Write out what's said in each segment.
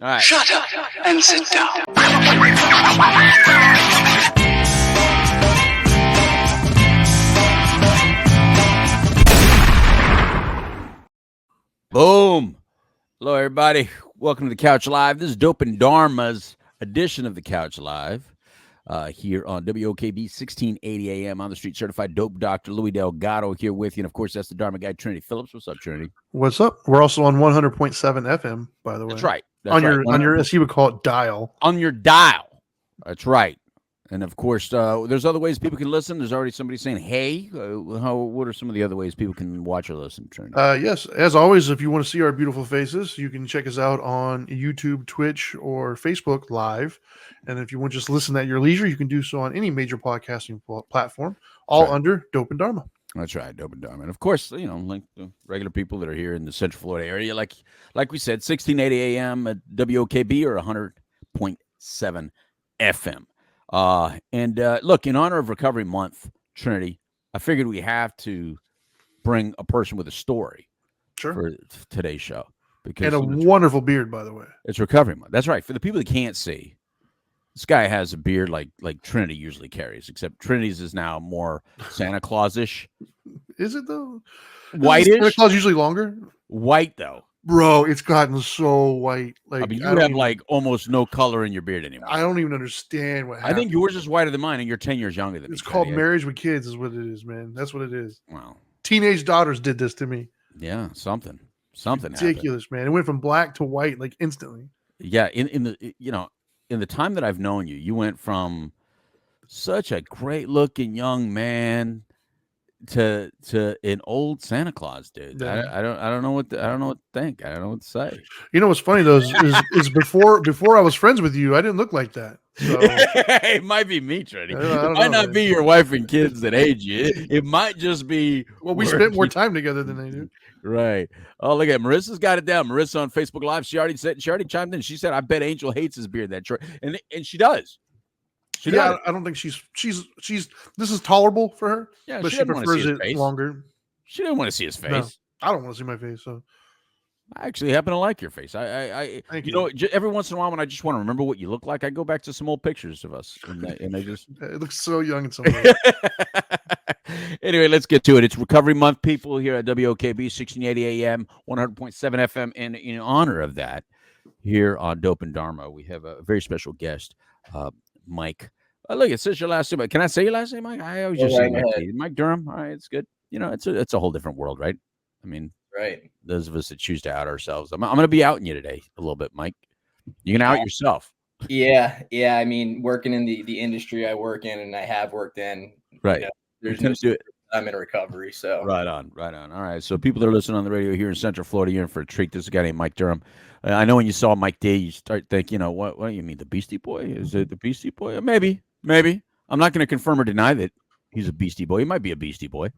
All right. Shut up and sit down. Boom. Hello, everybody. Welcome to the Couch Live. This is Dope and Dharma's edition of the Couch Live here on WOKB 1680 AM on the street. Certified dope doctor Louis Delgado here with you. And, of course, that's the Dharma guy, Trinity Phillips. What's up, Trinity? What's up? We're also on 100.7 FM, by the way. That's right. On your, as he would call it, dial. On your dial. That's right. And, of course, there's other ways people can listen. There's already somebody saying, hey, what are some of the other ways people can watch or listen, Trinity? Yes, as always, if you want to see our beautiful faces, you can check us out on YouTube, Twitch, or Facebook Live. And if you want to just listen at your leisure, you can do so on any major podcasting platform, all under Dope and Dharma. That's right, Dope and Dharma. And, of course, like the regular people that are here in the Central Florida area, like we said, 1680 AM at WOKB or 100.7 FM. Look, in honor of Recovery Month, Trinity, I figured we have to bring a person with a story for today's show. Because, and a wonderful beard, by the way. It's Recovery Month. That's right. For the people that can't see, this guy has a beard like Trinity usually carries, except Trinity's is now more Santa Claus-ish. Is it, though? Whitish? Santa Claus usually longer? White, though. Bro, it's gotten so white. Like, I mean, you have almost no color in your beard anymore. I don't even understand what happened. I think yours is whiter than mine, and you're 10 years younger than me. It's called marriage with kids is what it is, man. That's what it is. Wow. Teenage daughters did this to me. Yeah, something ridiculous, happened. Man. It went from black to white like instantly. Yeah, in the time that I've known you, you went from such a great looking young man to an old Santa Claus, dude. Yeah. I don't know what to think. I don't know what to say. You know what's funny though is before I was friends with you, I didn't look like that. So. It might be me, Trinity. It might not be your wife and kids that age you. It might just be we spent more time together than they do. Right. Oh, look at Marissa's got it down. Marissa on Facebook Live. She already chimed in. She said, "I bet Angel hates his beard." That short, and she does. She does. I don't think she's. This is tolerable for her. Yeah, but she prefers it longer. She didn't want to see his face. No, I don't want to see my face. So I actually happen to like your face. Thank you. Every once in a while when I just want to remember what you look like, I go back to some old pictures of us, and I just it looks so young and so. Anyway, let's get to it. It's Recovery Month, people, here at WOKB 1680 AM, 100.7 FM, and in honor of that, here on Dope and Dharma, we have a very special guest, Mike. Look, it says your last name. Can I say your last name, Mike? I always just say Mike Durham. All right, it's good. It's a whole different world, right? I mean, right. Those of us that choose to out ourselves. I'm going to be outing you today a little bit, Mike. You can out yourself. Yeah. I mean, working in the industry I work in, and I have worked in, right. I'm in recovery, so right on. All right, so people that are listening on the radio here in Central Florida, you're in for a treat. This is a guy named Mike Durham. I know when you saw Mike D, you start thinking, what do you mean, the Beastie Boy? Is it the Beastie Boy? Maybe. I'm not going to confirm or deny that he's a Beastie Boy. He might be a Beastie Boy.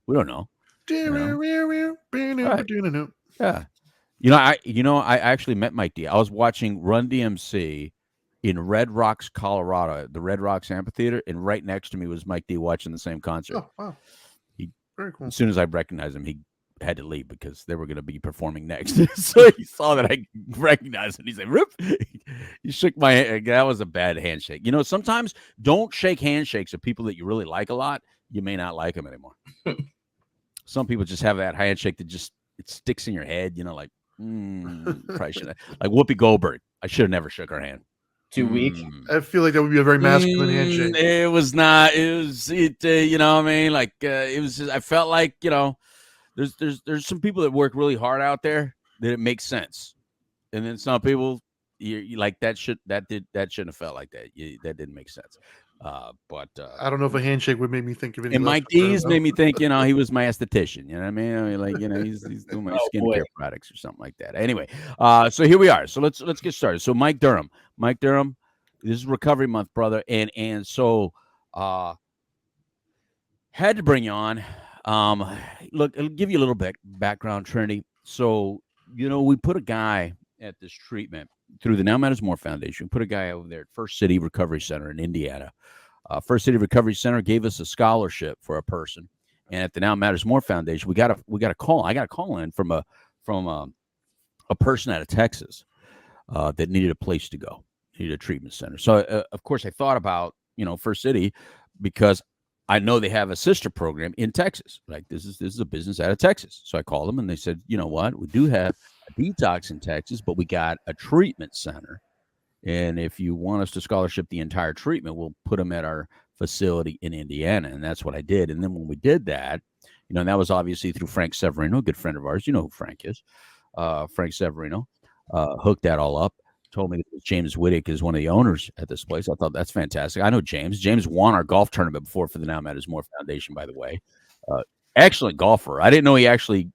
We don't know. Right. Yeah. I actually met Mike D. I was watching Run DMC in Red Rocks, Colorado, the Red Rocks Amphitheater, and right next to me was Mike D watching the same concert. Oh, wow. Very cool. As soon as I recognized him, he had to leave because they were going to be performing next. So he saw that I recognized him. He said, "Rip." He shook my hand. That was a bad handshake. Sometimes don't shake handshakes of people that you really like a lot. You may not like them anymore. Some people just have that handshake that it sticks in your head, like, probably should have. Like Whoopi Goldberg. I should have never shook her hand. Too weak. I feel like that would be a very masculine handshake. It was not. It was. You know what I mean? Like it was. I felt like there's some people that work really hard out there that it makes sense, and then some people you like that shouldn't have felt like that. That didn't make sense. But I don't know if a handshake would make me think of any. And Mike D's made me think, he was my esthetician. You know what I mean? He's doing my skincare products or something like that. Anyway, so here we are. So let's get started. So Mike Durham, this is Recovery Month, brother, and so had to bring you on. Look, I'll give you a little bit background, Trinity. So we put a guy at this treatment through the Now Matters More Foundation. We put a guy over there at First City Recovery Center in Indiana. First City Recovery Center gave us a scholarship for a person, and at the Now Matters More Foundation, we got a call. I got a call in from a person out of Texas. that needed a place to go, needed a treatment center. So, of course, I thought about, First City, because I know they have a sister program in Texas. Like, this is a business out of Texas. So I called them and they said, you know what? We do have a detox in Texas, but we got a treatment center. And if you want us to scholarship the entire treatment, we'll put them at our facility in Indiana. And that's what I did. And then when we did that, and that was obviously through Frank Severino, a good friend of ours. You know who Frank is. Frank Severino hooked that all up. Told me that James Whittick is one of the owners at this place. I thought that's fantastic. I know James. James won our golf tournament before for the Now Matters More Foundation, by the way. Excellent golfer. I didn't know he actually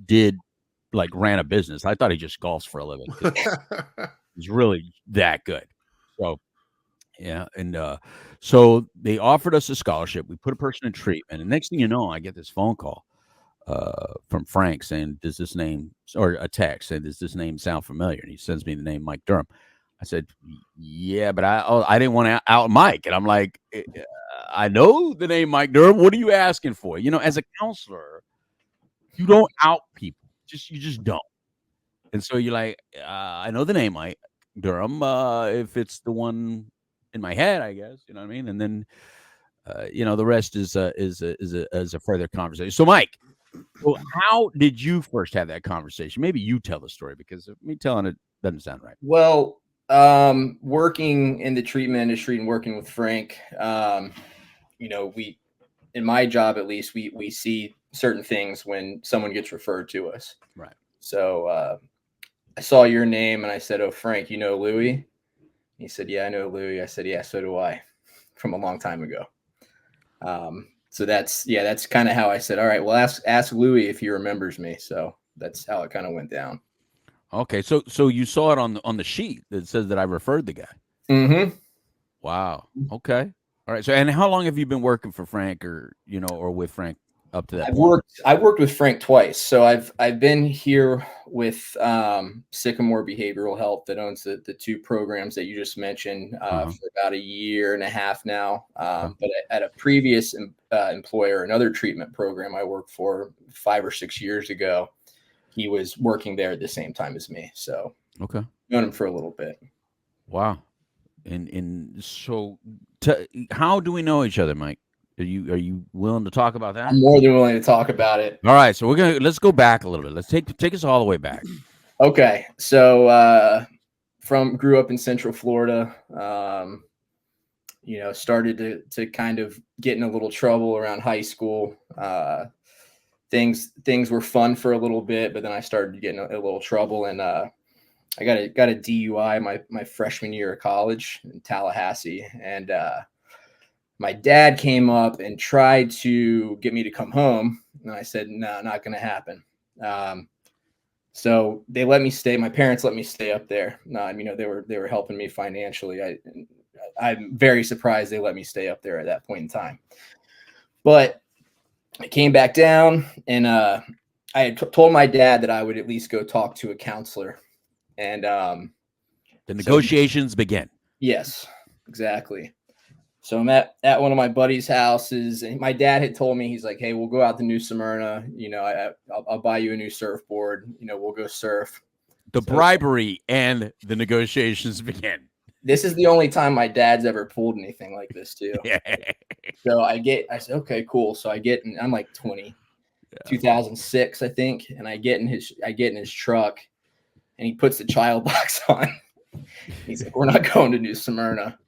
ran a business. I thought he just golfs for a living. He's really that good. So, yeah. And so they offered us a scholarship. We put a person in treatment. And next thing you know, I get this phone call from Frank saying, does this name, or a text saying, does this name sound familiar? And he sends me the name Mike Durham. I said, yeah, but I didn't want to out Mike. And I'm like, I know the name Mike Durham. What are you asking for? As a counselor, you don't out people. You just don't. And so you're like, I know the name Mike Durham. If it's the one in my head, I guess, you know what I mean? And then, the rest is a further conversation. So Mike, well, how did you first have that conversation? Maybe you tell the story, because me telling it doesn't sound right. Well, working in the treatment industry and working with Frank, we, in my job at least, we see certain things when someone gets referred to us. Right. So I saw your name and I said, "Oh, Frank, you know Louie?" He said, "Yeah, I know Louie." I said, "Yeah, so do I," from a long time ago. So that's kind of how I said, all right, well, ask Louie if he remembers me. So that's how it kind of went down. Okay. So you saw it on the sheet that says that I referred the guy. Mm-hmm. Wow. Okay. All right. So, and how long have you been working for Frank, or with Frank up to that point? I've worked with Frank twice. So I've been here with Sycamore Behavioral Health, that owns the two programs that you just mentioned, for about a year and a half now. But at a previous employer, another treatment program I worked for 5 or 6 years ago, he was working there at the same time as me. So okay, known him for a little bit. Wow. And so how do we know each other, Mike? Are you willing to talk about that? I'm more than willing to talk about it. All right, so let's go back a little bit. Let's take us all the way back. Okay, so grew up in Central Florida. Started to kind of get in a little trouble around high school. Things were fun for a little bit, but then I started getting a little trouble, and I got a DUI my freshman year of college in Tallahassee, and my dad came up and tried to get me to come home, and I said, no, not going to happen. So they let me stay. My parents let me stay up there. They were helping me financially. I'm very surprised they let me stay up there at that point in time. But I came back down, and I had told my dad that I would at least go talk to a counselor. And the negotiations begin. Yes, exactly. So I'm at one of my buddy's houses, and my dad had told me, he's like, "Hey, we'll go out to New Smyrna. I'll buy you a new surfboard. We'll go surf." The bribery and the negotiations begin. This is the only time my dad's ever pulled anything like this too. Yeah. So I said, okay, cool. So I'm like 20, 2006, I think. And I get in his truck, and he puts the child box on. He's like, "We're not going to New Smyrna.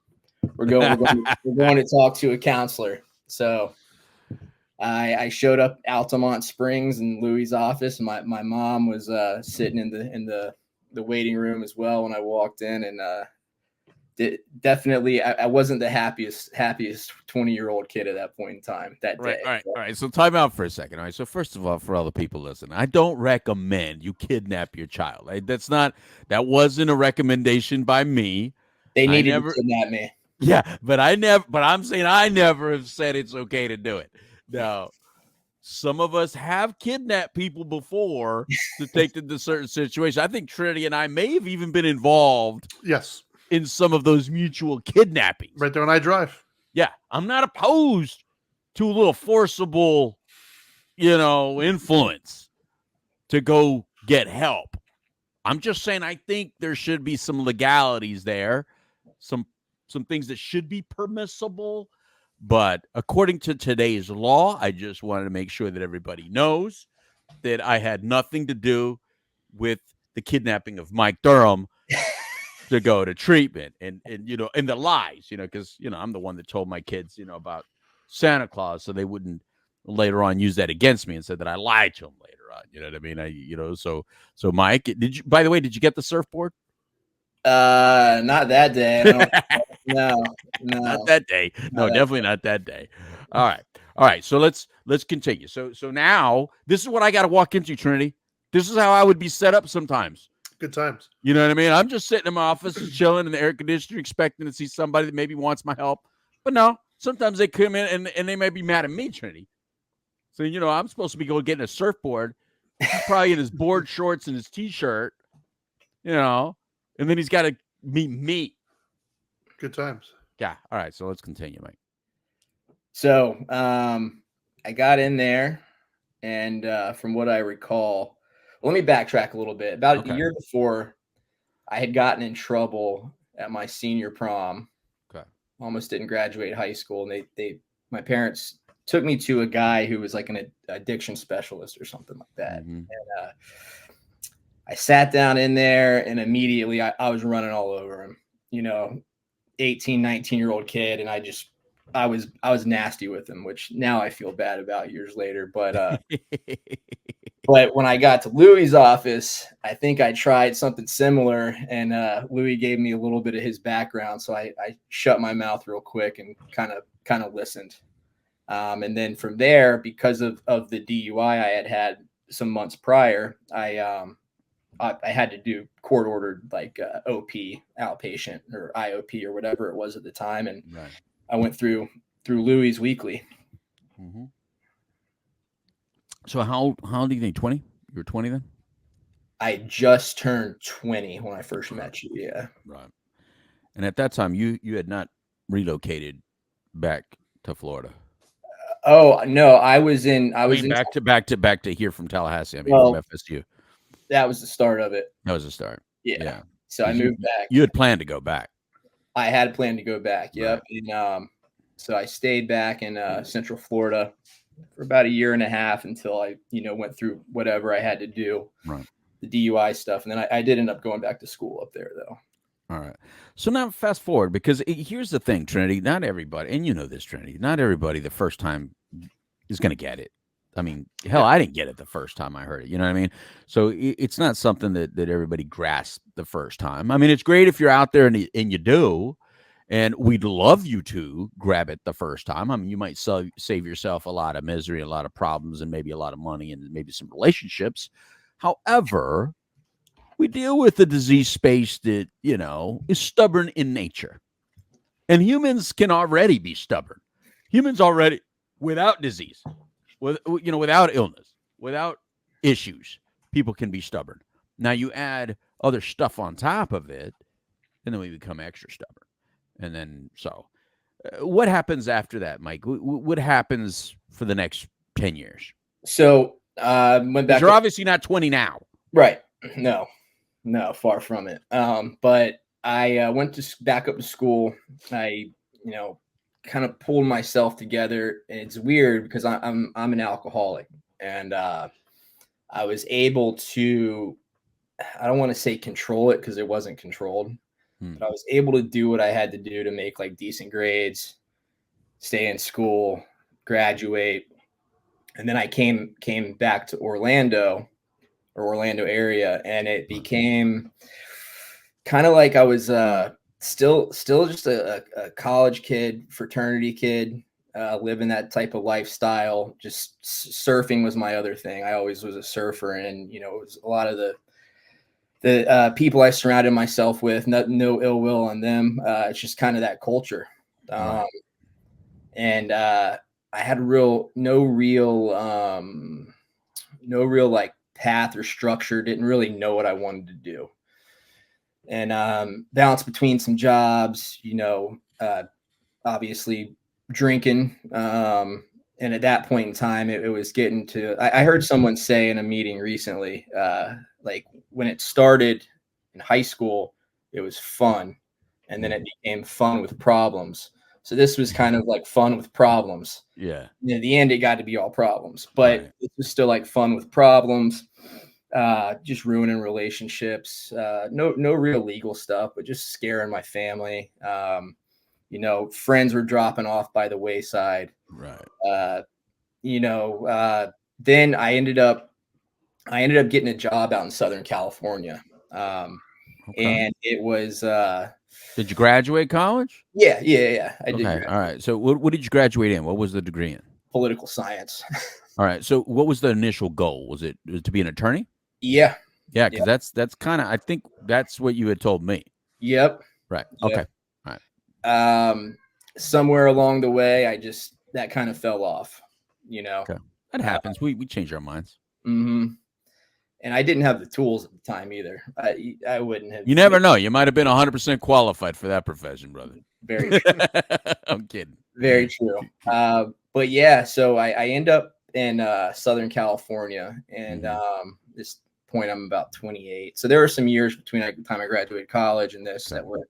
We're going to talk to a counselor." So I showed up Altamont Springs in Louie's office. And my mom was sitting in the waiting room as well when I walked in, and definitely I wasn't the happiest 20-year-old kid at that point in time that day. All right. So time out for a second. All right. So first of all, for all the people listening, I don't recommend you kidnap your child. That wasn't a recommendation by me. They needed to kidnap me. Yeah, but I'm saying I never have said it's okay to do it. Now, some of us have kidnapped people before to take them to certain situations. I think Trinity and I may have even been involved. Yes. In some of those mutual kidnappings. Right there on iDrive. Yeah. I'm not opposed to a little forcible, influence to go get help. I'm just saying I think there should be some legalities there, some things that should be permissible. But according to today's law, I just wanted to make sure that everybody knows that I had nothing to do with the kidnapping of Mike Durham to go to treatment and and the lies, because I'm the one that told my kids, about Santa Claus, so they wouldn't later on use that against me and said that I lied to them later on. You know what I mean? So Mike, by the way, did you get the surfboard? Not that day. I don't, no. Not that day. No, definitely not that day. All right. So let's continue. So now this is what I got to walk into, Trinity. This is how I would be set up sometimes. Good times. You know what I mean? I'm just sitting in my office, chilling in the air conditioner, expecting to see somebody that maybe wants my help. But no, sometimes they come in and they might be mad at me, Trinity. So, I'm supposed to be going getting a surfboard. He's probably in his board shorts and his T-shirt, and then he's got to meet me. Good times. Yeah. All right. So let's continue, Mike. So I got in there, and from what I recall, let me backtrack a little bit. About a year before, I had gotten in trouble at my senior prom. Okay. Almost didn't graduate high school, and my parents took me to a guy who was like an addiction specialist or something like that. Mm-hmm. And I sat down in there, and immediately I was running all over him. 18, 19-year-old kid, and I was nasty with him, which now I feel bad about years later. But but when I got to Louie's office, I think I tried something similar, and Louie gave me a little bit of his background, so I shut my mouth real quick and kind of listened. And then from there, because of the DUI I had some months prior, I had to do court ordered like OP, outpatient, or IOP, or whatever it was at the time, and Right. I went through Louie's weekly. Mm-hmm. So how old do you think? 20? You were 20 then? I just turned 20 when I first met you. Yeah. Right. And at that time, you had not relocated back to Florida. Oh no, I was back to here from Tallahassee. I mean, Well, from FSU. That was the start of it. That was the start. Yeah. So I moved back. You had planned to go back. I had planned to go back. Yep. Right. And so I stayed back in Central Florida for about a year and a half until I, went through whatever I had to do, Right. The DUI stuff. And then I did end up going back to school up there, though. All right. So now fast forward, because here's the thing, Trinity, not everybody, and you know this, Trinity, not everybody the first time is going to get it. I mean, hell, I didn't get it the first time I heard it. You know what I mean? So it's not something that everybody grasps the first time. I mean, it's great if you're out there and you do, and we'd love you to grab it the first time. I mean, you might save yourself a lot of misery, a lot of problems, and maybe a lot of money and maybe some relationships. However, we deal with a disease space that, is stubborn in nature. And humans can already be stubborn. Humans already, without disease, without illness, without issues, people can be stubborn. Now you add other stuff on top of it, and then we become extra stubborn. And then, what happens after that, Mike? What happens for the next 10 years? So went back. You're obviously not 20 now. Right. No, far from it. But I went back up to school. I, kind of pulled myself together, and it's weird because I'm an alcoholic, and I was able to, I don't want to say control it because it wasn't controlled, but I was able to do what I had to do to make like decent grades, stay in school, graduate. And then I came back to Orlando area, and it became kind of like I was still just a college kid, fraternity kid, living that type of lifestyle. Just surfing was my other thing. I always was a surfer, and it was a lot of the people I surrounded myself with. No ill will on them. It's just kind of that culture, and I had no real like path or structure. Didn't really know what I wanted to do, and balance between some jobs, obviously drinking, and at that point in time, it was getting to. I heard someone say in a meeting recently, like when it started in high school, it was fun, and then it became fun with problems. So this was kind of like fun with problems. Yeah. And in the end, it got to be all problems, but Right. it was still like fun with problems. Just ruining relationships. No real legal stuff, but just scaring my family. You know, friends were dropping off by the wayside. Right. You know, then I ended up getting a job out in Southern California. Okay. And it was Did you graduate college? yeah. I did Okay. graduate All right. So what did you graduate in? What was the degree in? political science. All right. So what was the initial goal? Was it to be an attorney? Yeah. Yeah, because that's kind of, I think that's what you had told me. Yep. Right. Yep. Okay. Somewhere along the way, that kind of fell off, you know. Okay. That happens. We change our minds. And I didn't have the tools at the time either. I wouldn't have. You never know. You might have been 100% qualified for that profession, brother. Very true. I'm kidding. Very true. But yeah, so I end up in Southern California, and this point I'm about 28. So there were some years between the time I graduated college and this that were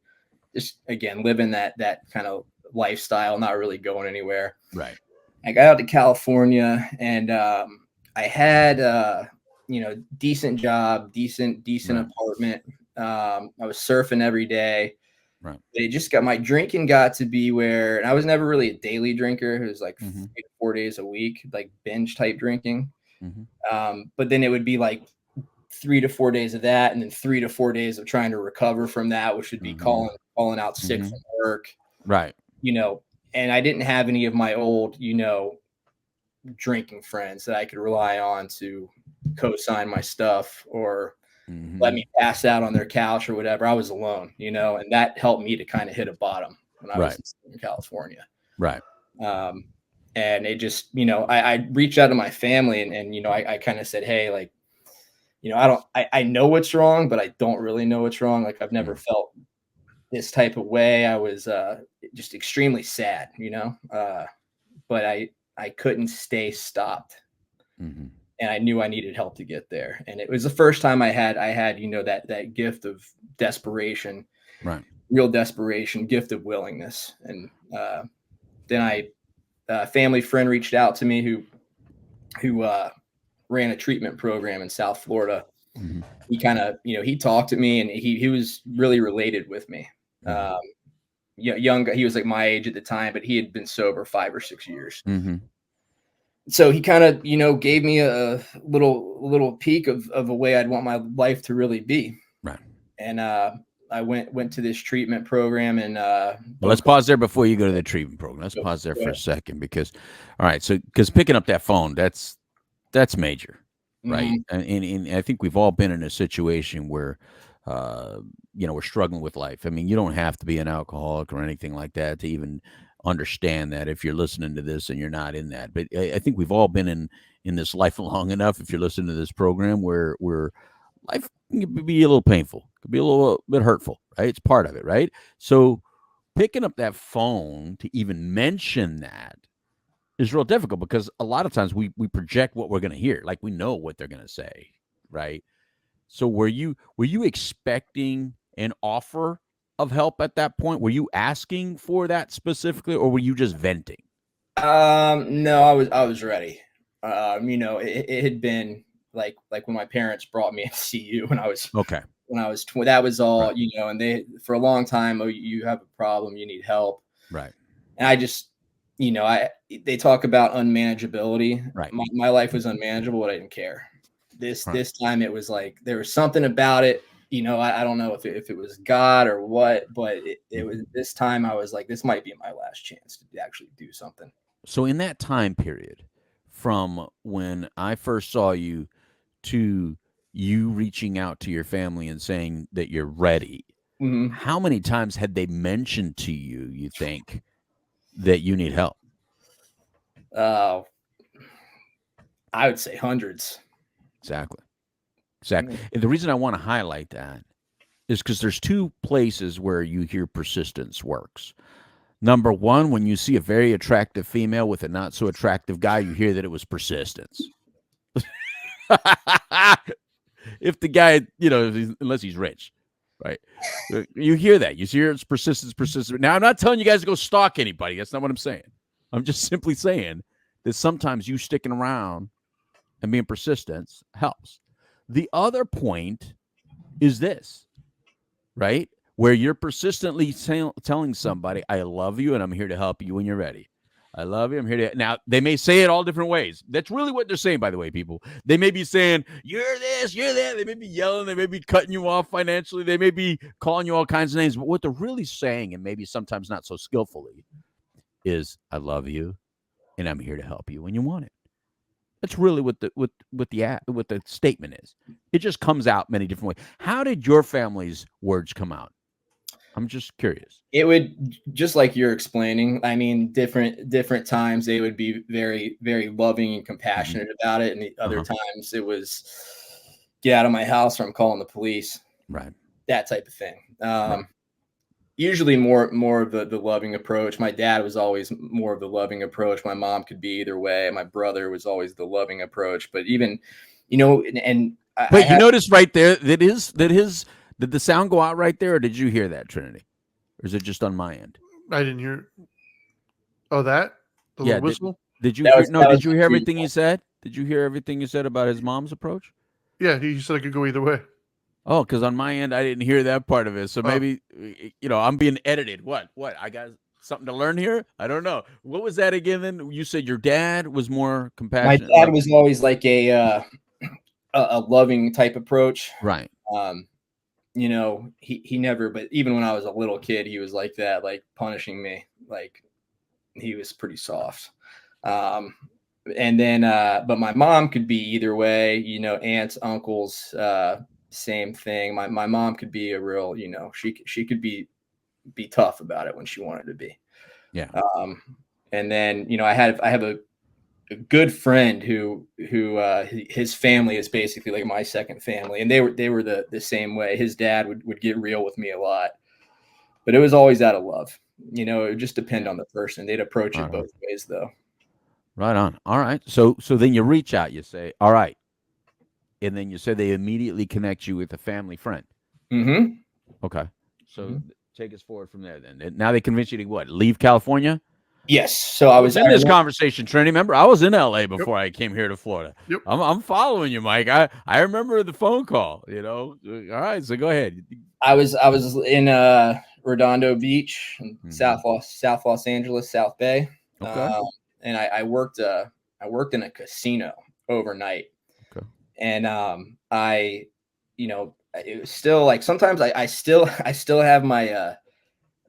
just again living that kind of lifestyle, not really going anywhere. Right. I got out to California, and I had decent job, decent Right. apartment. I was surfing every day. Right. But it just my drinking got to be where, and I was never really a daily drinker. It was like 3 to 4 days a week, like binge type drinking. But then it would be like 3 to 4 days of that, and then 3 to 4 days of trying to recover from that, which would be calling out sick from work. Right. You know, and I didn't have any of my old, drinking friends that I could rely on to co-sign my stuff or let me pass out on their couch or whatever. I was alone, and that helped me to kind of hit a bottom when I was in California. Right. And it just, I reached out to my family and I kind of said, hey, like, I know what's wrong, but I don't really know what's wrong. Like I've never felt this type of way. I was just extremely sad, but I couldn't stay stopped. And I knew I needed help to get there. And it was the first time I had, that gift of desperation, right? Real desperation, gift of willingness. And then a family friend reached out to me who ran a treatment program in South Florida. He kind of, he talked to me and he was really related with me. Young guy, he was like my age at the time, but he had been sober 5 or 6 years. So he kind of, gave me a little peek of a way I'd want my life to really be. Right. And I went to this treatment program and well, let's pause there before you go to the treatment program. Let's pause there for a second because picking up that phone, that's major, right? And I think we've all been in a situation where we're struggling with life. I mean, you don't have to be an alcoholic or anything like that to even understand that if you're listening to this and you're not in that. But I think we've all been in this life long enough, if you're listening to this program, where life can be a little painful, could be a little bit hurtful, right? It's part of it, right? So picking up that phone to even mention that is real difficult because a lot of times we project what we're going to hear. Like we know what they're going to say, right? So were you expecting an offer of help at that point? Were you asking for that specifically, or were you just venting? No, I was ready. It had been like when my parents brought me to see you when I was 20, that was all, right. And they, for a long time, you have a problem, you need help. Right. And I just, they talk about unmanageability. Right. My life was unmanageable, but I didn't care. This time it was like, there was something about it. I don't know if it was God or what, but it was this time I was like, this might be my last chance to actually do something. So in that time period, from when I first saw you to you reaching out to your family and saying that you're ready, how many times had they mentioned to you, you think, that you need help? I would say hundreds. Exactly. And the reason I want to highlight that is because there's two places where you hear persistence works. Number one, when you see a very attractive female with a not so attractive guy, you hear that it was persistence. If the guy, unless he's rich, right? You hear that. You hear it's persistence. Now, I'm not telling you guys to go stalk anybody. That's not what I'm saying. I'm just simply saying that sometimes you sticking around and being persistent helps. The other point is this, right? Where you're persistently telling somebody, I love you and I'm here to help you when you're ready. I love you. I'm here to. Now, they may say it all different ways. That's really what they're saying, by the way, people. They may be saying, you're this, you're that. They may be yelling. They may be cutting you off financially. They may be calling you all kinds of names. But what they're really saying, and maybe sometimes not so skillfully, is, I love you and I'm here to help you when you want it. That's really what the statement is. It just comes out many different ways. How did your family's words come out? I'm just curious. It would, just like you're explaining. I mean, different times they would be very, very loving and compassionate about it, and the other times it was, get out of my house or I'm calling the police. Right. That type of thing. Usually more of the loving approach. My dad was always more of the loving approach. My mom could be either way. My brother was always the loving approach. But even, Wait, you notice right there did the sound go out right there, or did you hear that, Trinity? Or is it just on my end? I didn't hear. Oh, that? The little whistle? Did you hear everything he said? Did you hear everything you said about his mom's approach? Yeah, he said I could go either way. Oh, because on my end, I didn't hear that part of it. So maybe, I'm being edited. What? I got something to learn here? I don't know. What was that again then? You said your dad was more compassionate. My dad was always like a loving type approach. Right. He never, but even when I was a little kid, he was like that, like punishing me. Like, he was pretty soft. And then, but my mom could be either way, aunts, uncles, same thing. My mom could be a real, she could be tough about it when she wanted to be. Yeah. And then, I have a good friend who his family is basically like my second family, and they were the same way. His dad would get real with me a lot, but it was always out of love. It would just depend on the person. They'd approach it both ways though. Right on. All right. So then you reach out, you say, all right. And then you said they immediately connect you with a family friend. Mm-hmm. Okay. So take us forward from there then. Now they convince you to what? Leave California? Yes. So I was in this conversation, Trinity. Remember, I was in LA before I came here to Florida. Yep. I'm following you, Mike. I remember the phone call, All right. So go ahead. I was in Redondo Beach, South Los Angeles, South Bay. Okay. And I worked in a casino overnight. Okay. And it was still like, sometimes I still have my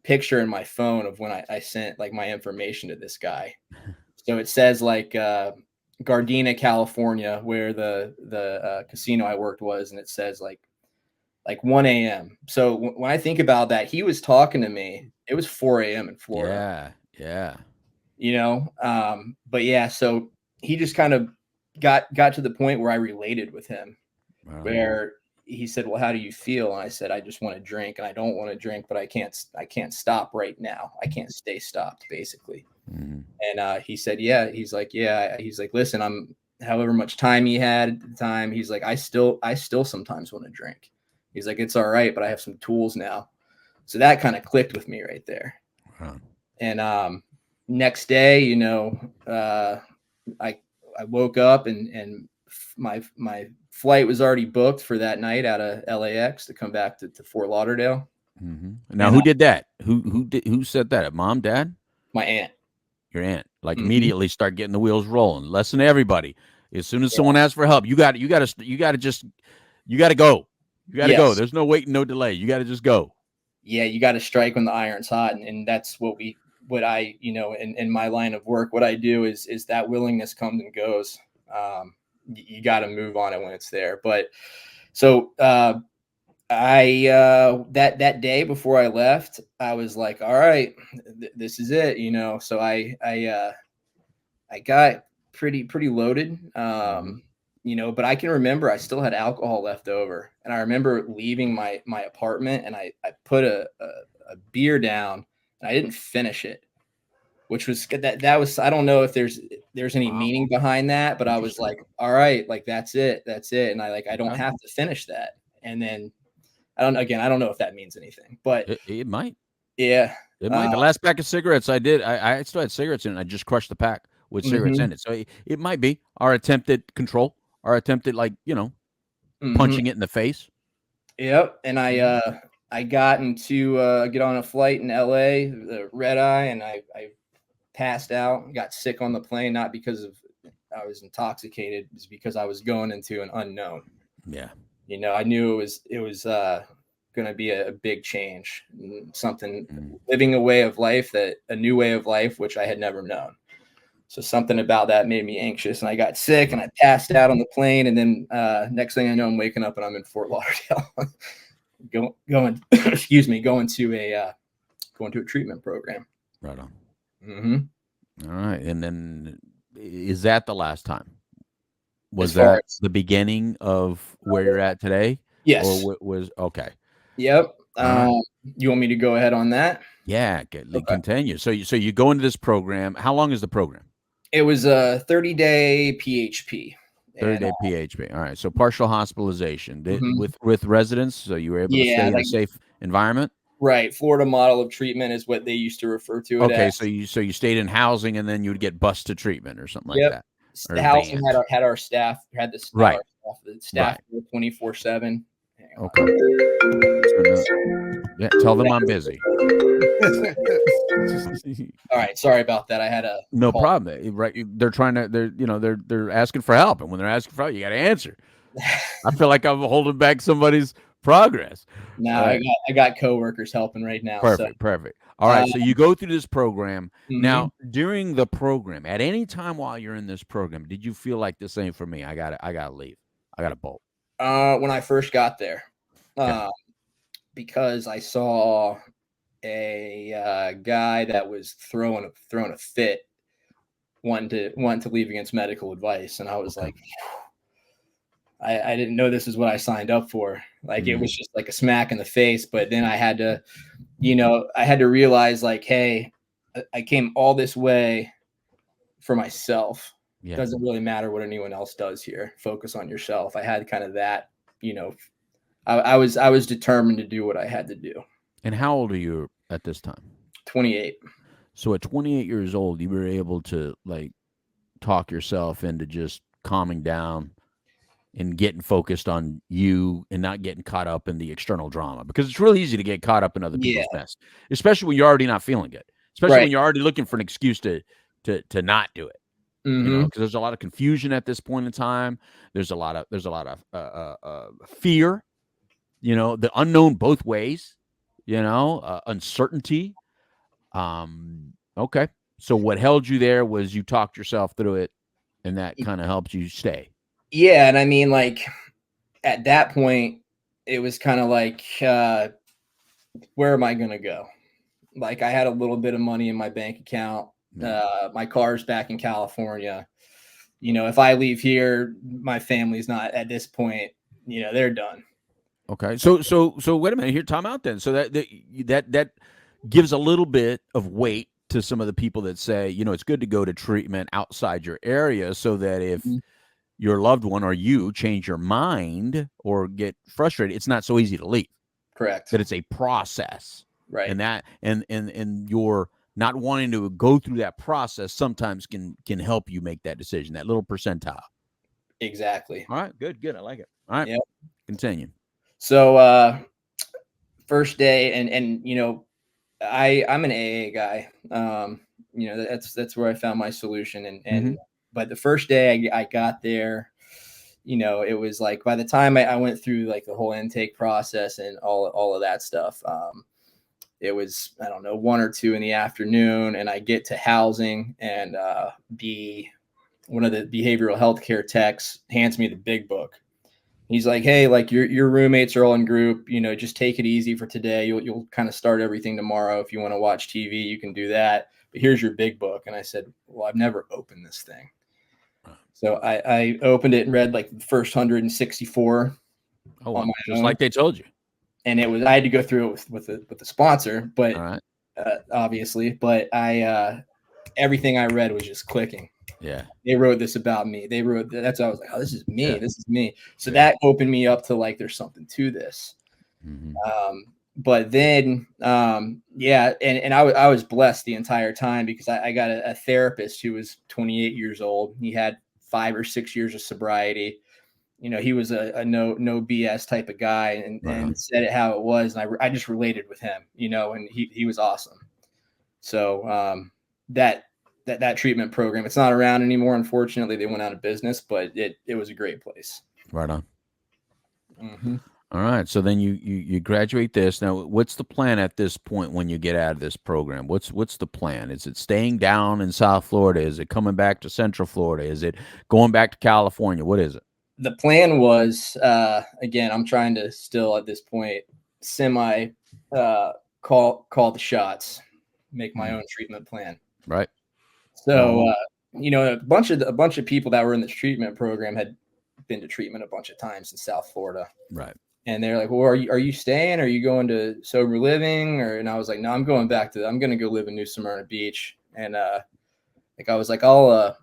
picture in my phone of when I sent like my information to this guy. So it says like Gardena, California, where the casino I worked was, and it says like 1 a.m. So when I think about that, he was talking to me. It was 4 a.m. in Florida. Yeah. But yeah, so he just kind of got to the point where I related with him, where he said, well, how do you feel? And I said, I just want to drink, and I don't want to drink, but I can't stop right now. I can't stay stopped, basically. Mm-hmm. And he said, yeah. He's like, listen, I'm however much time he had at the time. He's like, I still sometimes want to drink. He's like, it's all right, but I have some tools now. So that kind of clicked with me right there. Wow. And next day, I woke up and my flight was already booked for that night out of LAX to come back to Fort Lauderdale. Mm-hmm. Now, who did that? Who said that? Mom, dad? My aunt. Your aunt. Like immediately start getting the wheels rolling. Listen to everybody. As soon as someone asks for help, you got to go. You got to go. There's no waiting, no delay. You got to just go. Yeah, you got to strike when the iron's hot, and that's what I in my line of work, what I do is that willingness comes and goes. You got to move on it when it's there. But so I that day before I left, I was like, all right, this is it, So I got pretty loaded, but I can remember I still had alcohol left over, and I remember leaving my apartment, and I put a beer down, and I didn't finish it, which was that was, I don't know if there's any meaning behind that, but I was like, all right, like that's it. And I don't have to finish that. And then I don't know if that means anything, but it might. Yeah. It might. The last pack of cigarettes I did, I still had cigarettes in it. I just crushed the pack with cigarettes in it. So it might be our attempt at control, our attempt at punching it in the face. Yep. And I got into get on a flight in LA, the red eye, and I passed out, got sick on the plane, not because of I was intoxicated, it's because I was going into an unknown. Yeah. I knew it was going to be a big change, something living a new way of life, which I had never known. So something about that made me anxious, and I got sick and I passed out on the plane. And then next thing I know, I'm waking up and I'm in Fort Lauderdale, going to a treatment program. Right on. Mm-hmm. All right. And then is that the last time? Was that the beginning of where you're at today? Yes. Or was okay. Yep. You want me to go ahead on that? Yeah. Continue. So you go into this program. How long is the program? It was a 30-day PHP. 30-day PHP. All right. So partial hospitalization with residents. So you were able to stay in a safe environment. Right. Florida model of treatment is what they used to refer to it as. So you stayed in housing, and then you would get bused to treatment or something like that. The housing had our staff, had the staff, right. The staff 24/7. Okay. Yeah, tell them I'm busy. All right, sorry about that. I had a no problem. Right, they're trying to. They're asking for help, and when they're asking for help, you got to answer. I feel like I'm holding back somebody's progress. No, I got coworkers helping right now. Perfect. All right, so you go through this program. Now, during the program, at any time while you're in this program, did you feel like this ain't for me? I gotta leave. I gotta bolt. When I first got there, because I saw a guy that was throwing a fit, wanting to leave against medical advice, and I was like, I didn't know this is what I signed up for. Like it was just like a smack in the face. But then I had to, realize like, hey, I came all this way for myself. Yeah. It doesn't really matter what anyone else does here. Focus on yourself. I had kind of that, I was determined to do what I had to do. And how old are you at this time? 28. So at 28 years old, you were able to like talk yourself into just calming down and getting focused on you and not getting caught up in the external drama, because it's really easy to get caught up in other people's mess, especially when you're already not feeling good, especially when you're already looking for an excuse to not do it. Because there's a lot of confusion at this point in time. There's a lot of fear, the unknown both ways, uncertainty. Okay. So what held you there was you talked yourself through it, and that kind of helped you stay. Yeah. And I mean, like at that point, it was kind of like, where am I going to go? Like I had a little bit of money in my bank account. My car's back in California. If I leave here, my family's not at this point, they're done. Okay. So wait a minute here. Time out then. So that gives a little bit of weight to some of the people that say, it's good to go to treatment outside your area, so that if your loved one or you change your mind or get frustrated, it's not so easy to leave. Correct. That it's a process. Right. And that, and your not wanting to go through that process sometimes can help you make that decision, that little percentile. Exactly. All right. Good. I like it. All right. Yep. Continue. So, first day, and I'm an AA guy. That's where I found my solution. And but the first day I got there, it was like by the time I went through like the whole intake process and all of that stuff, it was, I don't know, 1 or 2 in the afternoon, and I get to housing, and one of the behavioral health care techs hands me the big book. He's like, hey, like your roommates are all in group, just take it easy for today. You'll kind of start everything tomorrow. If you want to watch TV, you can do that. But here's your big book. And I said, well, I've never opened this thing. So I opened it and read like the first 164. Oh, just like they told you. And I had to go through it with the sponsor, but obviously, but everything I read was just clicking. Yeah. They wrote this about me. That's why I was like, oh, this is me. Yeah. This is me. So Yeah. that opened me up to like, there's something to this. Mhm. But then, yeah, and I was blessed the entire time because I got a therapist who was 28 years old. He had 5 or 6 years of sobriety. You know, he was a no BS type of guy, and said it how it was. And I just related with him, you know, and he was awesome. So that treatment program, it's not around anymore. Unfortunately, they went out of business, but it was a great place. Right on. Mm-hmm. All right. So then you graduate this. Now, what's the plan at this point when you get out of this program? What's the plan? Is it staying down in South Florida? Is it coming back to Central Florida? Is it going back to California? What is it? The plan was, again, I'm trying to still at this point semi call the shots, make my own treatment plan. Right. So you know, a bunch of people that were in this treatment program had been to treatment a bunch of times in South Florida. Right. And they're like, well, are you staying? Are you going to sober living? And I was like, no, I'm going back I'm going to go live in New Smyrna Beach. And like I was like, I'll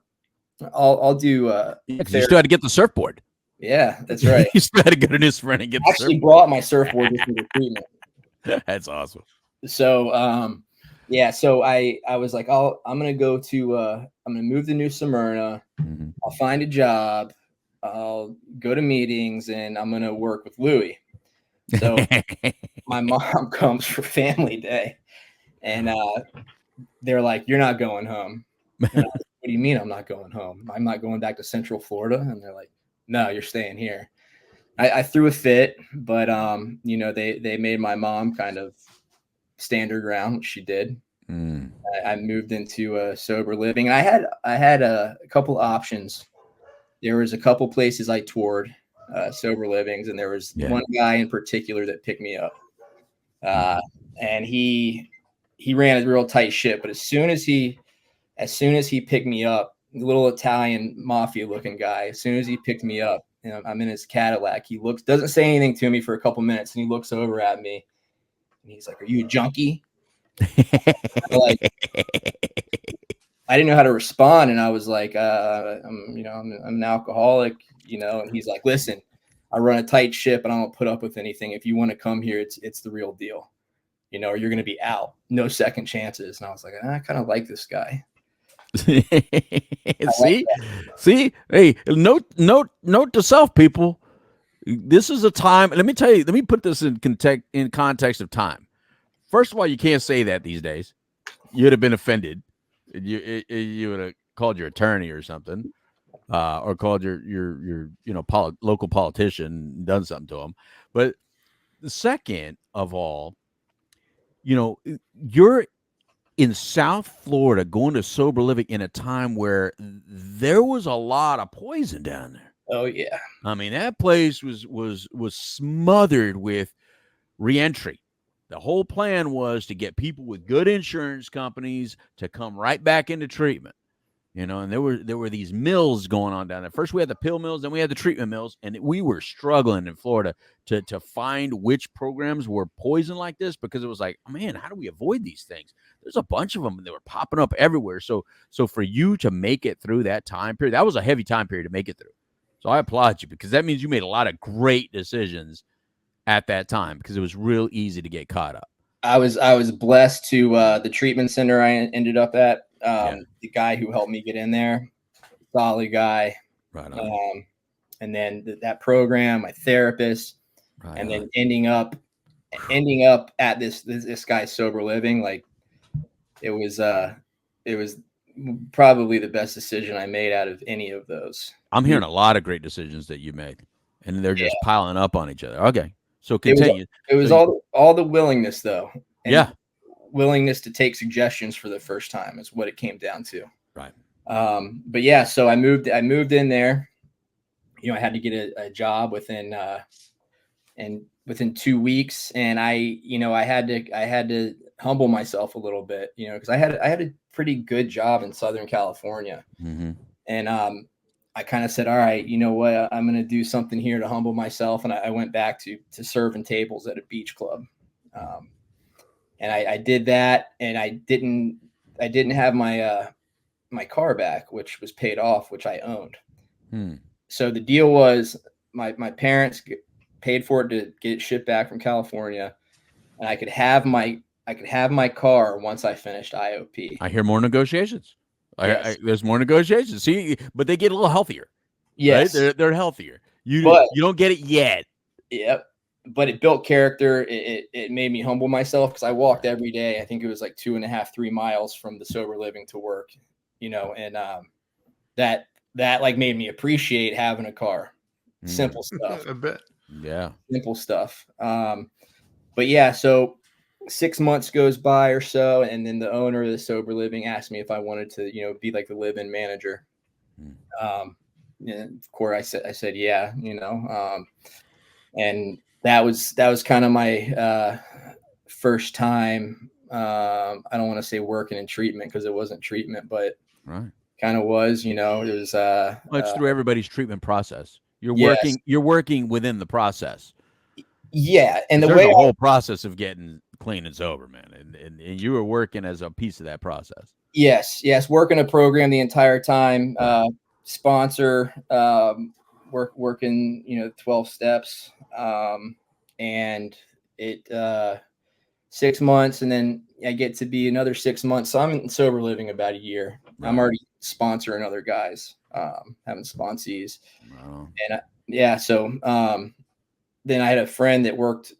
do. You still had to get the surfboard. Yeah, that's right. You still had to go to New Smyrna and get the Actually surfboard. brought my surfboard with me to treatment. That's awesome. So yeah, so I was like, I'm gonna go to I'm gonna move to New Smyrna. Mhm. I'll find a job. I'll go to meetings, and I'm gonna work with Louie. So my mom comes for family day, and they're like, "You're not going home." And I was like, what do you mean I'm not going home? I'm not going back to Central Florida. And they're like, "No, you're staying here." I threw a fit, but you know, they made my mom kind of stand her ground, which she did. Mm. I moved into sober living, and I had a couple options. There was a couple places I toured, sober livings, and there was one guy in particular that picked me up. And he ran a real tight ship, but as soon as he picked me up, the little Italian mafia looking guy, as soon as he picked me up, you know, I'm in his Cadillac. He doesn't say anything to me for a couple minutes, and he looks over at me, and he's like, "Are you a junkie?" I didn't know how to respond, and I was like, I'm an alcoholic, you know. And he's like, "Listen, I run a tight ship, and I don't put up with anything. If you want to come here, it's the real deal, you know, or you're going to be out. No second chances." And I was like, I kind of like this guy. See, hey, note to self, people. This is a time. Let me tell you. Let me put this in context of time. First of all, you can't say that these days. You'd have been offended. You would have called your attorney or something, or called your local politician and done something to him. But the second of all, you know, you're in South Florida going to sober living in a time where there was a lot of poison down there. Oh yeah. I mean, that place was smothered with reentry. The whole plan was to get people with good insurance companies to come right back into treatment. You know, and there were these mills going on down there. First we had the pill mills, then we had the treatment mills, and we were struggling in Florida to find which programs were poison like this, because it was like, oh, man, how do we avoid these things? There's a bunch of them, and they were popping up everywhere. So for you to make it through that time period, that was a heavy time period to make it through. So I applaud you, because that means you made a lot of great decisions at that time, because it was real easy to get caught up. I was blessed to the treatment center I ended up at. The guy who helped me get in there, solid guy. Right on. And then that program, my therapist, right and on. then ending up at this guy's sober living, like it was probably the best decision I made out of any of those. I'm hearing a lot of great decisions that you made, and they're just piling up on each other. Okay, so continue. It was all the willingness, though. And willingness to take suggestions for the first time is what it came down to. Right. But yeah, so I moved in there. You know, I had to get a job within 2 weeks, and I had to humble myself a little bit, you know, because I had a pretty good job in Southern California. Mm-hmm. And I kind of said, all right, you know what, I'm going to do something here to humble myself. And I went back to serving tables at a beach club. and I did that, and I didn't have my my car back, which was paid off, which I owned. So the deal was my parents paid for it to get it shipped back from California, and I could have my car once I finished IOP. I hear more negotiations. Yes. There's more negotiations. See, but they get a little healthier. Yes, right? They're healthier. You don't get it yet. Yep. But it built character. It made me humble myself, because I walked every day. I think it was like 2.5, 3 miles from the sober living to work, and that like made me appreciate having a car. Simple stuff. I bet. Yeah. Simple stuff. But yeah, so 6 months goes by or so, and then the owner of the sober living asked me if I wanted to, be like the live-in manager. And of course I said yeah, and that was kind of my first time. I don't want to say working in treatment, because it wasn't treatment, but right, kind of was. It was. It's through everybody's treatment process. Yes. You're working within the process. Yeah, and there's a whole process of getting clean and sober, man, and you were working as a piece of that process. Yes, working a program the entire time. Sponsor, working 12 steps, and it 6 months, and then I get to be another 6 months. So I'm in sober living about a year. Right. I'm already sponsoring other guys, having sponsees. Wow. And so then I had a friend that worked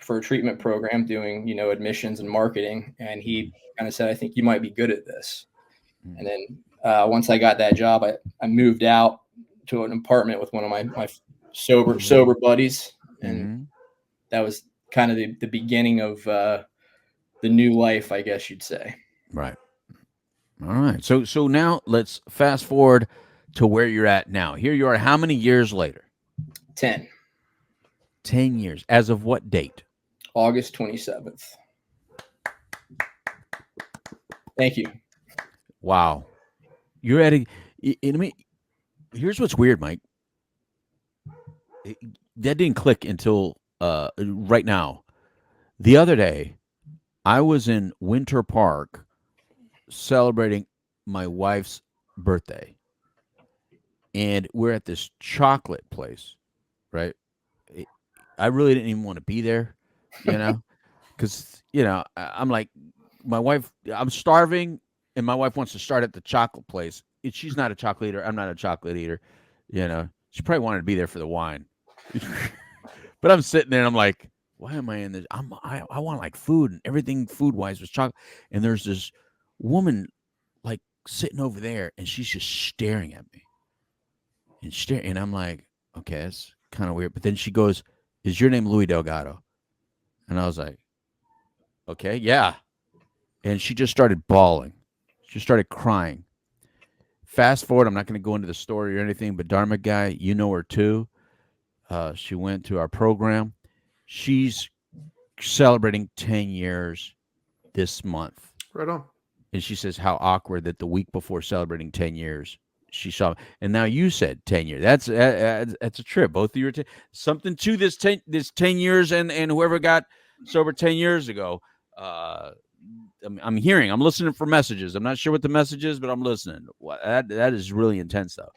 for a treatment program doing admissions and marketing, and he kind of said, I think you might be good at this. And then once I got that job, I moved out to an apartment with one of my sober buddies, and that was kind of the beginning of the new life, I guess you'd say. Right. All right. So now let's fast forward to where you're at now. Here you are. How many years later? 10 years. As of what date? August 27th. Thank you. Wow. You're at here's what's weird, Mike. That didn't click until right now. The other day, I was in Winter Park celebrating my wife's birthday. And we're at this chocolate place, right? I really didn't even want to be there, because, I'm like, my wife, I'm starving, and my wife wants to start at the chocolate place. She's not a chocolate eater. I'm not a chocolate eater. She probably wanted to be there for the wine. But I'm sitting there and I'm like, why am I in this? I want like food, and everything food wise was chocolate. And there's this woman like sitting over there, and she's just staring at me and I'm like, okay, that's kind of weird. But then she goes, is your name Louis Delgado? And I was like, okay, yeah. And she just started bawling. She started crying. Fast forward, I'm not going to go into the story or anything, but Dharma guy, you know her too. She went to our program. She's celebrating 10 years this month. Right on. And she says how awkward that the week before celebrating 10 years, she saw. And now you said 10 years. That's a trip. Both of you are something to this 10 years, and whoever got sober 10 years ago. I'm listening for messages. I'm not sure what the message is, but I'm listening. That is really intense, though,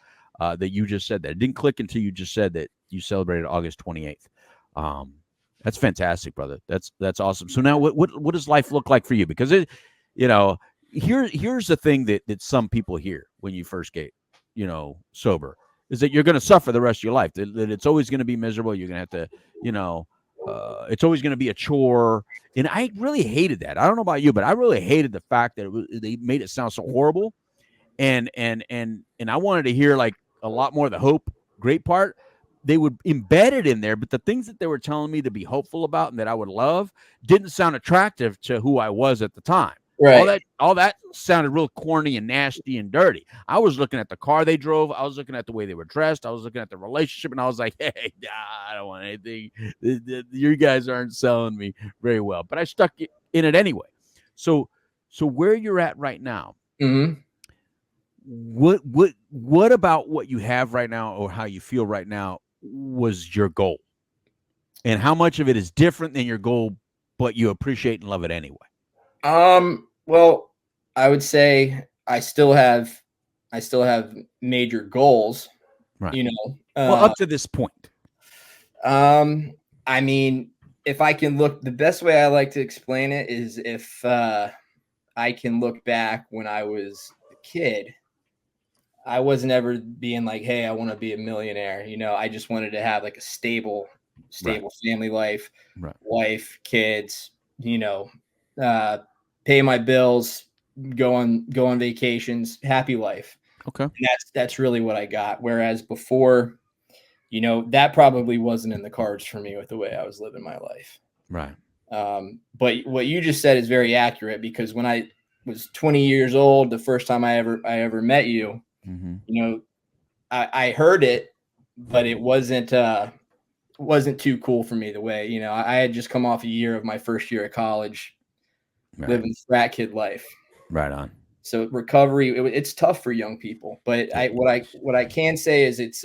that you just said that. It didn't click until you just said that you celebrated August 28th. That's fantastic, brother. That's awesome. So now what does life look like for you? Because here's the thing that some people hear when you first get, sober, is that you're going to suffer the rest of your life, that it's always going to be miserable. You're going to have to, it's always going to be a chore. And I really hated that. I don't know about you, but I really hated the fact that they made it sound so horrible. And I wanted to hear like a lot more of the hope, great part. They would embed it in there, but the things that they were telling me to be hopeful about and that I would love didn't sound attractive to who I was at the time. Right. All that sounded real corny and nasty and dirty. I was looking at the car they drove. I was looking at the way they were dressed. I was looking at the relationship, and I was like, hey, I don't want anything. You guys aren't selling me very well. But I stuck in it anyway. So where you're at right now, what about what you have right now or how you feel right now was your goal? And how much of it is different than your goal but you appreciate and love it anyway? Well, I would say I still have major goals, Right. you know. Well, up to this point. I mean, if I can look, the best way I like to explain it is if I can look back when I was a kid, I wasn't ever being like, hey, I want to be a millionaire. You know, I just wanted to have like a stable family life, Right. wife, kids, you know, pay my bills, go on vacations, happy life. Okay. And that's really what I got. Whereas before, you know, that probably wasn't in the cards for me with the way I was living my life. Right. But what you just said is very accurate, because when I was 20 years old, the first time I ever met you, Mm-hmm. you know, I heard it, but it wasn't too cool for me the way, you know, I had just come off a year of my first year of college, Right. living frat kid life. Right on. So recovery, it's tough for young people, but what I can say is it's,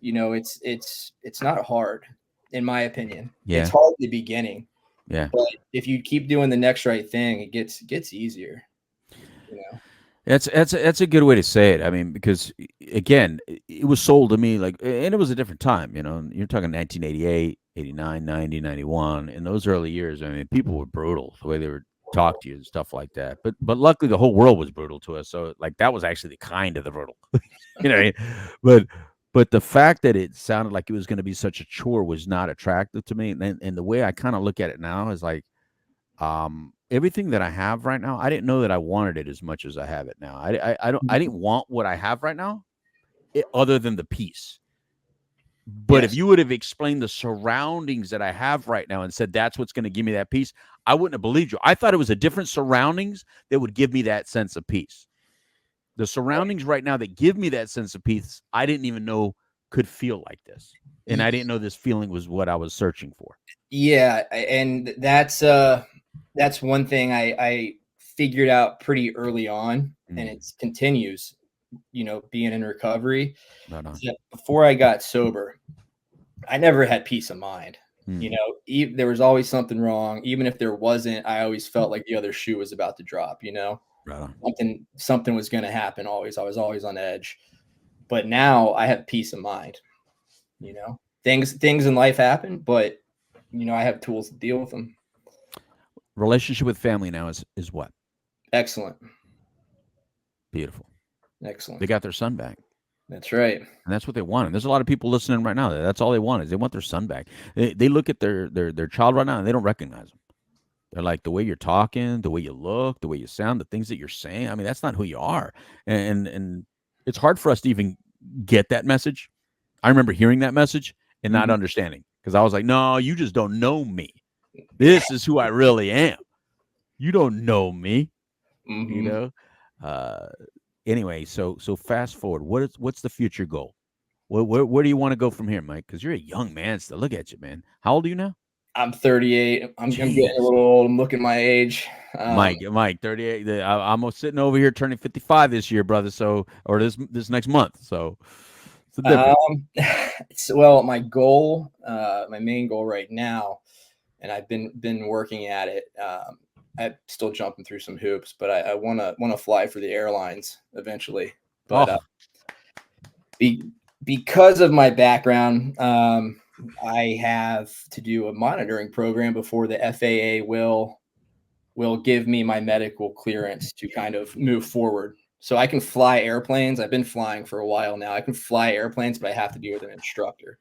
you know, it's not hard, in my opinion. Yeah. It's hard at the beginning. Yeah. But if you keep doing the next right thing, it gets easier. You know. That's a good way to say it. I mean, because again, it was sold to me like, and it was a different time, you know. You're talking 1988, 89, 90, 91. In those early years, I mean, people were brutal the way they would talk to you and stuff like that. But luckily the whole world was brutal to us. So like that was actually the kind of the brutal. You know what I mean? But the fact that it sounded like it was going to be such a chore was not attractive to me. And the way I kind of look at it now is like, everything that I have right now, I didn't know that I wanted it as much as I have it now. I didn't want what I have right now, other than the peace. But Yes. if you would have explained the surroundings that I have right now and said that's what's going to give me that peace, I wouldn't have believed you. I thought it was a different surroundings that would give me that sense of peace. The surroundings right now that give me that sense of peace, I didn't even know could feel like this. And I didn't know this feeling was what I was searching for. Yeah, and that's one thing I figured out pretty early on, and it continues, you know, being in recovery. Right on. Before I got sober, I never had peace of mind. You know, there was always something wrong. Even if there wasn't, I always felt like the other shoe was about to drop, you know. Right on. Something was going to happen always. I was always on edge. But now I have peace of mind. You know, things in life happen, but you know, I have tools to deal with them. Relationship with family now is what? Excellent. Beautiful. Excellent. They got their son back. That's right. And that's what they want. And there's a lot of people listening right now. That's all they want is they want their son back. They look at their child right now and they don't recognize them. They're like, the way you're talking, the way you look, the way you sound, the things that you're saying. I mean, that's not who you are. And it's hard for us to even get that message. I remember hearing that message and not understanding, because I was like, no, you just don't know me. This is who I really am. You don't know me. You know? Anyway, so fast forward. What's the future goal? Where do you want to go from here, Mike? Because you're a young man still. Look at you, man. How old are you now? I'm 38. I'm getting a little old. I'm looking my age. Mike, 38. I'm sitting over here turning 55 this year, brother. So, or this next month. So, it's the difference. Well, my goal, my main goal right now, and I've been working at it. I'm still jumping through some hoops, but I want to fly for the airlines eventually. But because of my background, I have to do a monitoring program before the FAA will give me my medical clearance to kind of move forward. So I can fly airplanes. I've been flying for a while now. I can fly airplanes, but I have to be with an instructor.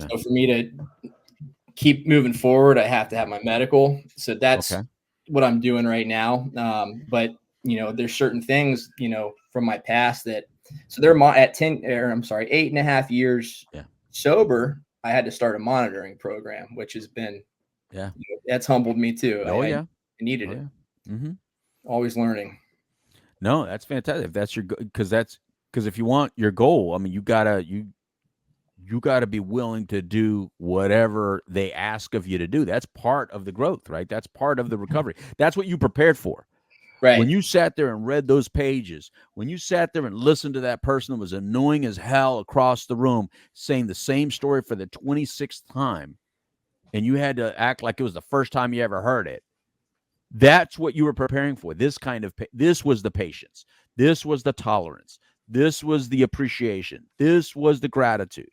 So for me to keep moving forward, I have to have my medical. So that's what I'm doing right now. But you know, there's certain things, you know, from my past that, so they're at 8.5 years sober. I had to start a monitoring program, which has been, you know, that's humbled me too. I needed it. Mm-hmm. Always learning. No, that's fantastic. If that's your, because if you want your goal, I mean, you gotta be willing to do whatever they ask of you to do. That's part of the growth, right? That's part of the recovery. That's what you prepared for. Right. When you sat there and read those pages, when you sat there and listened to that person that was annoying as hell across the room saying the same story for the 26th time, and you had to act like it was the first time you ever heard it. That's what you were preparing for. This kind of this was the patience. This was the tolerance. This was the appreciation. This was the gratitude.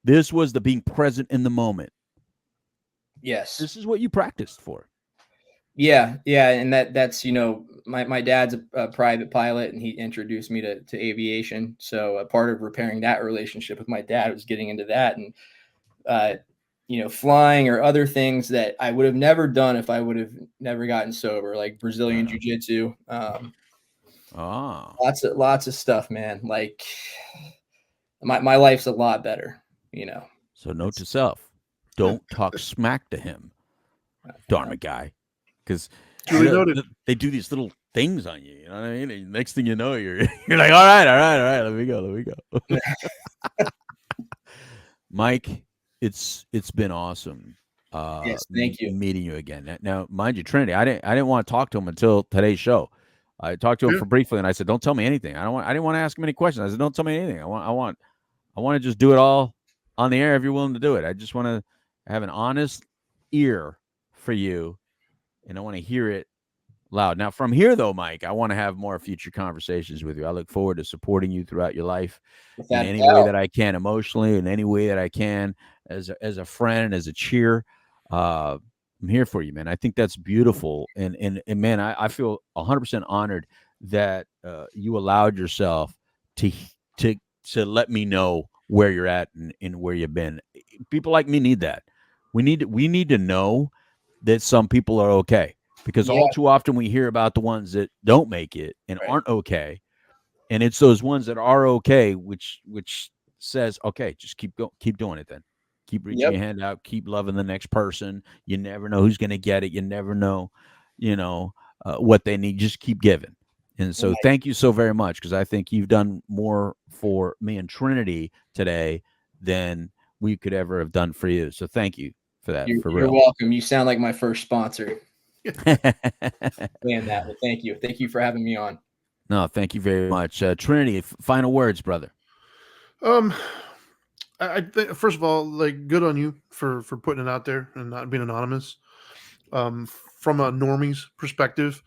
This was the being present in the moment. Yes. This is what you practiced for. Yeah, and that's my dad's a private pilot, and he introduced me to aviation. So a part of repairing that relationship with my dad was getting into that, and flying or other things that I would have never done if I would have never gotten sober, like Brazilian jiu-jitsu. Lots of stuff, man. Like my life's a lot better, So note to self: don't talk smack to him, Dharma guy. Because they do these little things on you, you know what I mean? And next thing you know, you're like, all right, let me go. Mike, it's been awesome. Yes, thank you. Meeting you again. Now, mind you, Trinity, I didn't want to talk to him until today's show. I talked to him for briefly, and I said, "Don't tell me anything. I didn't want to ask him any questions. I said, "Don't tell me anything. I want to just do it all on the air if you're willing to do it. I just want to have an honest ear for you." And I want to hear it loud. Now, from here, though, Mike, I want to have more future conversations with you. I look forward to supporting you throughout your life in any way that I can, emotionally, in any way that I can, as a friend, as a cheer. I'm here for you, man. I think that's beautiful. And man, I feel 100% honored that you allowed yourself to let me know where you're at and where you've been. People like me need that. We need to know that some people are okay, because all too often we hear about the ones that don't make it and aren't okay. And it's those ones that are okay, which says, okay, just keep doing it then. Keep reaching your hand out, keep loving the next person. You never know who's going to get it. You never know, what they need. Just keep giving. And so thank you so very much, because I think you've done more for me and Trinity today than we could ever have done for you. So thank you for that. You're welcome. You sound like my first sponsor. Man, that. Well, thank you. Thank you for having me on. No, thank you very much. Trinity, final words, brother. I think, first of all, like, good on you for putting it out there and not being anonymous. From a normie's perspective,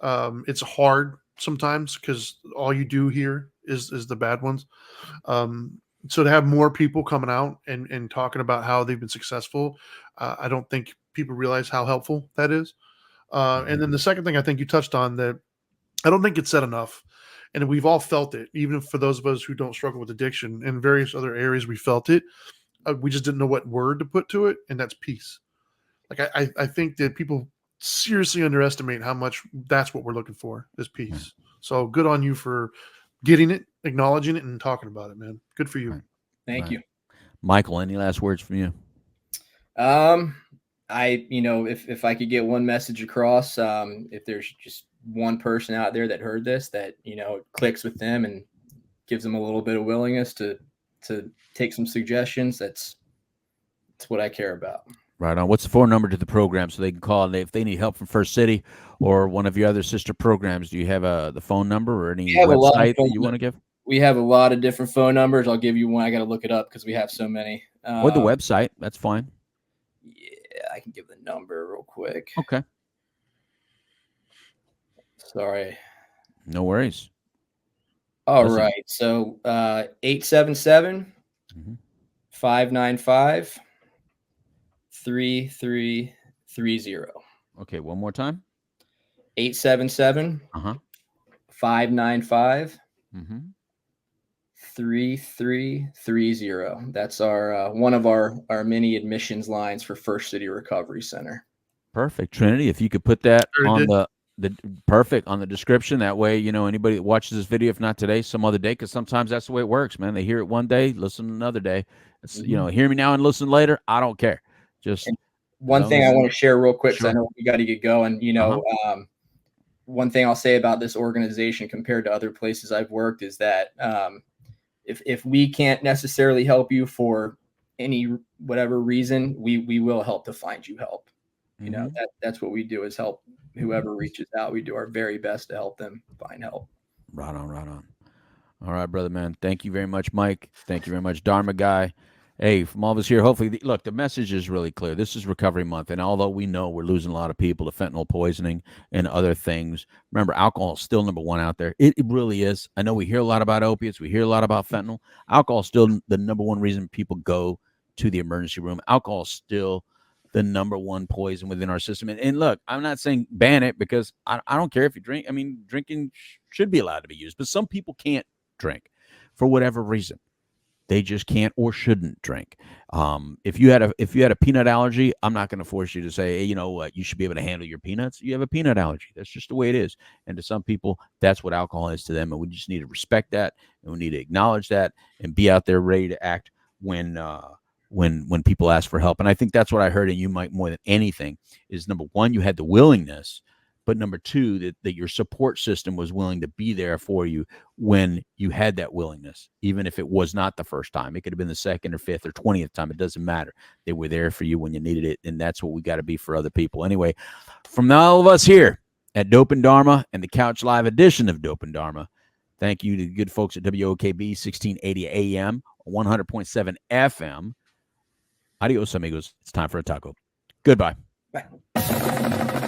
it's hard sometimes because all you do here is the bad ones. So to have more people coming out and talking about how they've been successful, I don't think people realize how helpful that is. And then the second thing I think you touched on, that I don't think it's said enough, and we've all felt it, even for those of us who don't struggle with addiction and various other areas, we felt it. We just didn't know what word to put to it, and that's peace. Like I think that people seriously underestimate how much that's what we're looking for, is peace. So good on you for getting it, acknowledging it, and talking about it, man. Good for you. Thank you. Michael, any last words from you? If I could get one message across, if there's just one person out there that heard this, that, it clicks with them and gives them a little bit of willingness to take some suggestions, that's what I care about. Right on. What's the phone number to the program so they can call? And if they need help from First City or one of your other sister programs, do you have the phone number or any website that you want to give? We have a lot of different phone numbers. I'll give you one. I got to look it up because we have so many. Or the website. That's fine. Yeah, I can give the number real quick. Okay. Sorry. No worries. All right. So 877 595 3330. Okay, one more time. 877 595 3330. That's our one of our many admissions lines for First City Recovery Center. Perfect. Trinity, if you could put that on the perfect on the description, that way anybody that watches this video, if not today, some other day, because sometimes that's the way it works, man. They hear it one day, listen another day. It's, hear me now and listen later. I don't care. Just one thing I want to share real quick, because I know we got to get going. One thing I'll say about this organization compared to other places I've worked is that if we can't necessarily help you for any whatever reason, we will help to find you help. That's what we do, is help whoever reaches out. We do our very best to help them find help. Right on. All right, brother, man. Thank you very much, Mike. Thank you very much, Dharma guy. Hey, from all of us here, hopefully, look, the message is really clear. This is Recovery Month, and although we know we're losing a lot of people to fentanyl poisoning and other things, remember, alcohol is still number one out there. It really is. I know we hear a lot about opiates. We hear a lot about fentanyl. Alcohol is still the number one reason people go to the emergency room. Alcohol is still the number one poison within our system. And look, I'm not saying ban it because I don't care if you drink. I mean, drinking should be allowed to be used, but some people can't drink for whatever reason. They just can't or shouldn't drink. If you had a peanut allergy, I'm not going to force you to say, hey, you know what, you should be able to handle your peanuts. You have a peanut allergy. That's just the way it is. And to some people, that's what alcohol is to them. And we just need to respect that, and we need to acknowledge that, and be out there ready to act when people ask for help. And I think that's what I heard in you, Mike, more than anything, is number one, you had the willingness, but number two, that your support system was willing to be there for you when you had that willingness, even if it was not the first time. It could have been the second or fifth or 20th time. It doesn't matter. They were there for you when you needed it, and that's what we got to be for other people. Anyway, from all of us here at Dope and Dharma and the Couch Live edition of Dope and Dharma, thank you to the good folks at WOKB 1680 AM, 100.7 FM. Adios, amigos. It's time for a taco. Goodbye. Bye.